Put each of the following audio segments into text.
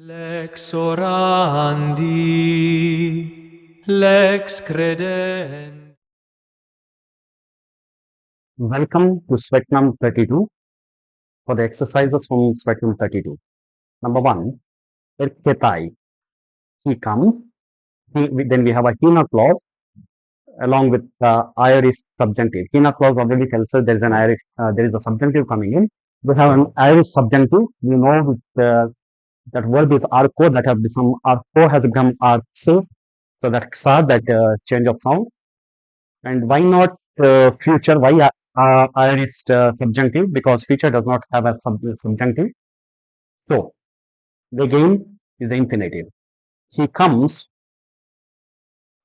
Lex orandi, lex credent. Welcome to Swetnam 32 for the exercises from Swetnam 32. Number 1, Erketai. He comes. Then we have a Hina clause along with the Irish subjunctive. Hina clause already tells us there is an Irish, there is a subjunctive coming in. We have an Irish subjunctive. We know that verb is arco, that have become arco has become arxo. So that xa, that change of sound. And why not future? Why Irish subjunctive? Because future does not have a subjunctive. So the game is the infinitive. He comes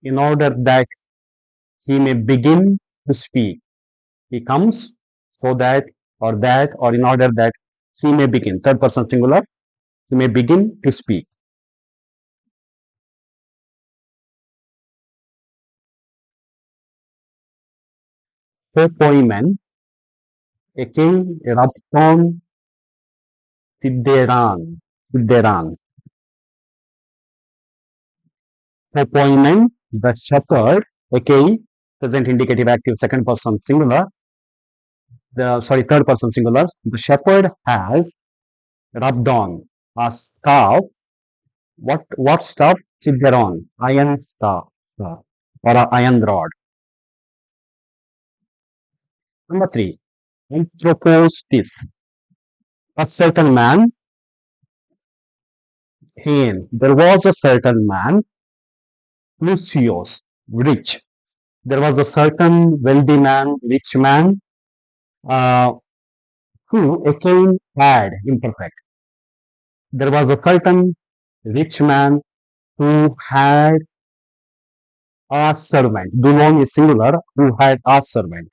in order that he may begin to speak. He comes so that or in order that he may begin. Third person singular. He may begin to speak. Ho poimen ekei rapton sidderan. Ho poimen, the shepherd, ekei, present indicative active second person singular. Third person singular. The shepherd has rubbed on a staff. What staff? Sidderon, iron staff, or an iron rod. Number 3, anthropostis. A certain man, there was a certain man, Lucius, rich. There was a certain wealthy man, rich man, uh, who again had imperfect. There was a certain rich man who had a servant. Dulon is singular, who had a servant.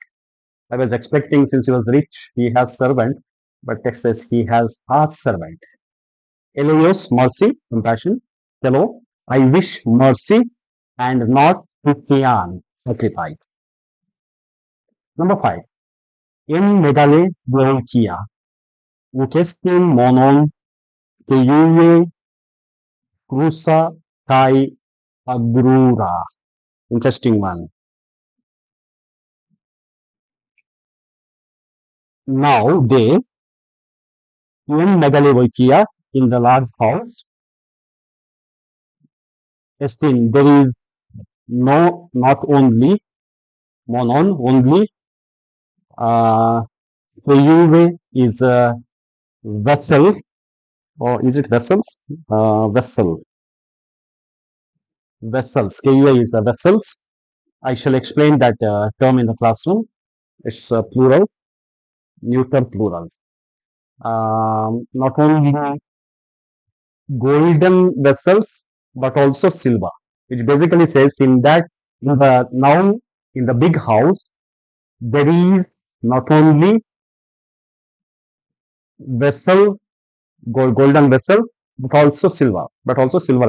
I was expecting since he was rich, he has servant, but text says he has a servant. Eleos, mercy, compassion. Hello, I wish mercy and not Christian, sacrifice. Number 5. In megale Boeotia, ukestin monon teiue crusa kai agrura. Interesting one. Now they, in megale Boeotia, in the large house, estin, there is no, not only, monon, only, teiue is a vessel, or is it vessels? Vessels. KUA is vessels. I shall explain that term in the classroom. It's plural, neuter plural. Not only golden vessels, but also silver, which basically says now in the big house, there is not only vessel, golden vessel, but also silver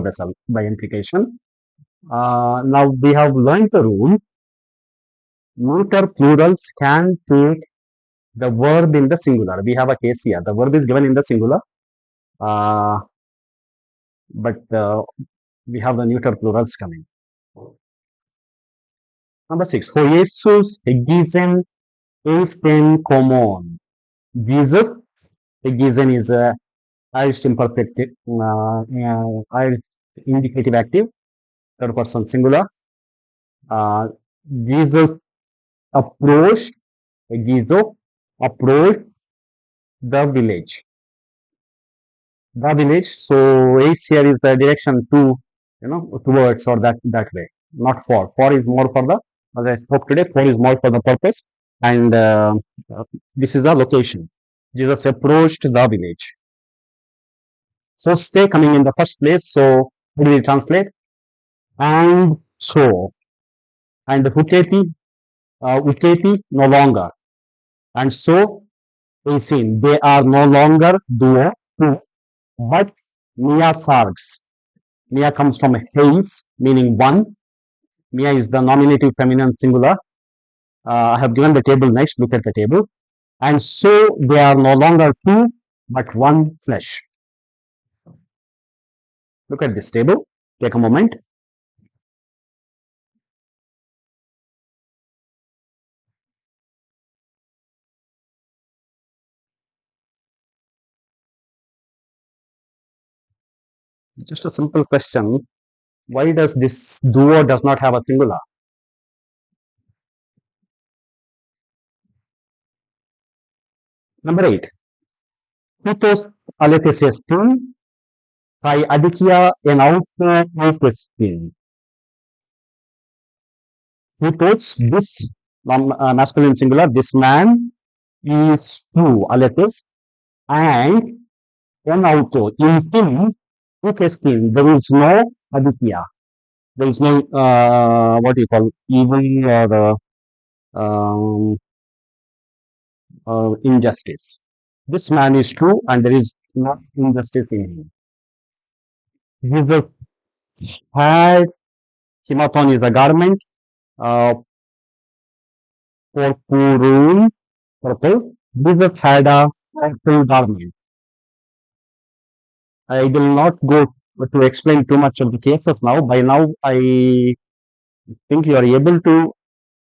vessel by implication. Now we have learned the rule. Neuter plurals can take the verb in the singular. We have a case here. The verb is given in the singular, but we have the neuter plurals coming. Number 6. Ho Jesus egizen esten common. Jesus egizen is a Irish imperfect, Irish indicative active, third person singular. Jesus approached, egizo approached the village. The village. So ace here is the direction to, towards or that way, not for. For is more for the, as I spoke today, for is more for the purpose, and this is the location. Jesus approached the village. So stay coming in the first place. So how do we translate? And so, and uteti no longer, and so is seen. They are no longer duo, two, but Mia sargs. Mia comes from heis, meaning one. Mia is the nominative feminine singular. I have given the table next. Look at the table. And so they are no longer two, but one flesh. Look at this table. Take a moment. Just a simple question. Why does this duo does not have a singular? Number 8. Putos alethesiestin kai adikia en auto autostin. Putos, this masculine singular, this man is true, alethes, and en auto, in him, autostin, there is no adikia. There is no, what do you call, evil or injustice. This man is true and there is no injustice in him. Jesus had Himaton is a garment, purple, purple. Jesus had a purple garment. I will not go to explain too much of the cases now. By now, I think you are able to,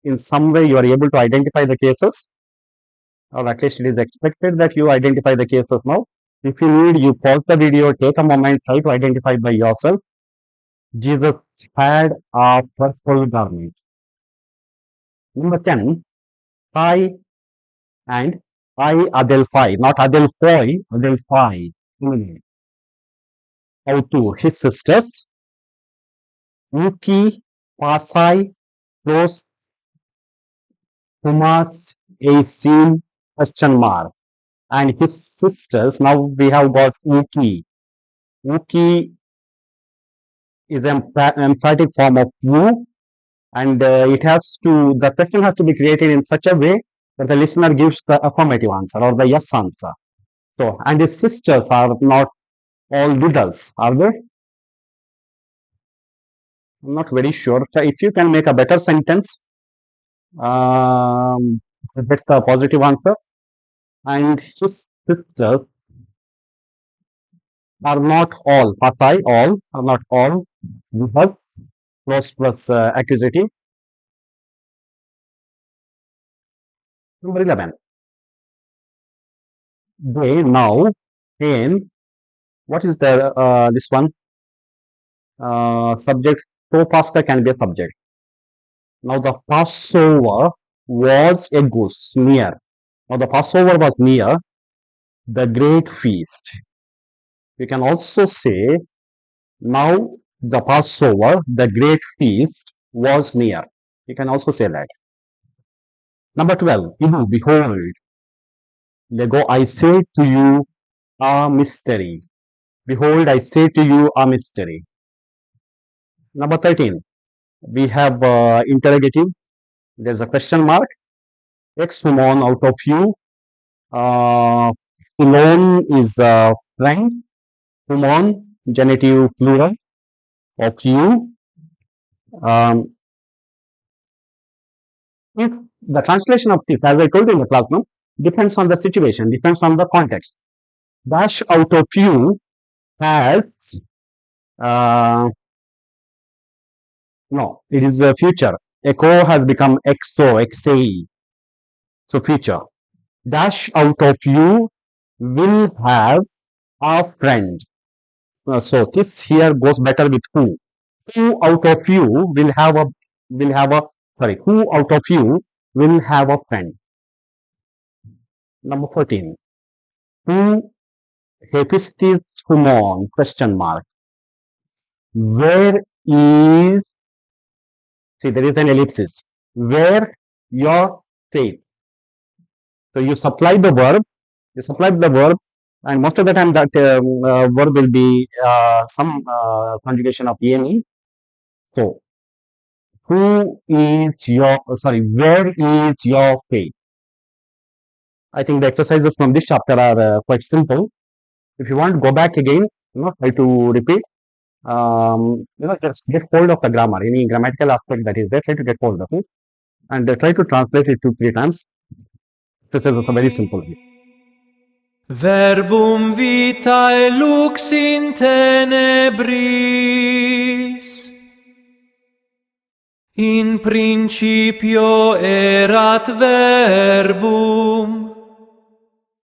in some way, you are able to identify the cases, or at least it is expected that you identify the cases now. If you need, you pause the video, take a moment, try to identify by yourself. Jesus had a purple garment. Number 10, Pi and I Adelphi, not Adelphoi, Adelphi. How to his sisters, Yuki, Pasai, Rose, Thomas, Asin, question mark. And his sisters, now we have got Yuki. Yuki is an emphatic form of you, and the question has to be created in such a way that the listener gives the affirmative answer or the yes answer. So, and his sisters are not all with us, are they? I'm not very sure. So if you can make a better sentence, that's the positive answer. And his sisters are not all, Patai, all, are not all with us, plus accusative. Number 11. They now in, what is the, this one? Subject, so Pascha can be a subject. Now the Passover was a goose near. Now the Passover was near the great feast. We can also say now the Passover, the great feast was near. You can also say that. Number 12, behold, Lego, I say to you a mystery. Behold, I say to you a mystery. Number 13, we have interrogative. There's a question mark. Ex humon out of you. Alone is friend. Humon, genitive plural of you. If the translation of this, as I told you in the classroom, depends on the situation, depends on the context. Dash out of you has, no, it is a future. Echo has become exo, XAE. So future. Dash out of you will have a friend. So this here goes better with who. Who out of you will have a sorry, who out of you will have a friend. Number 14. Who Hephaestus Humon, question mark. Where is, see there is an ellipsis. Where your faith? So you supply the verb, and most of the time that verb will be some conjugation of ene. So where is your faith? I think the exercises from this chapter are quite simple. If you want, go back again, try to repeat. Just get hold of the grammar, any grammatical aspect that is there, try to get hold of it, and try to translate it 2-3 times. This is also very simple. Verbum vitae lux in tenebris. In principio erat verbum,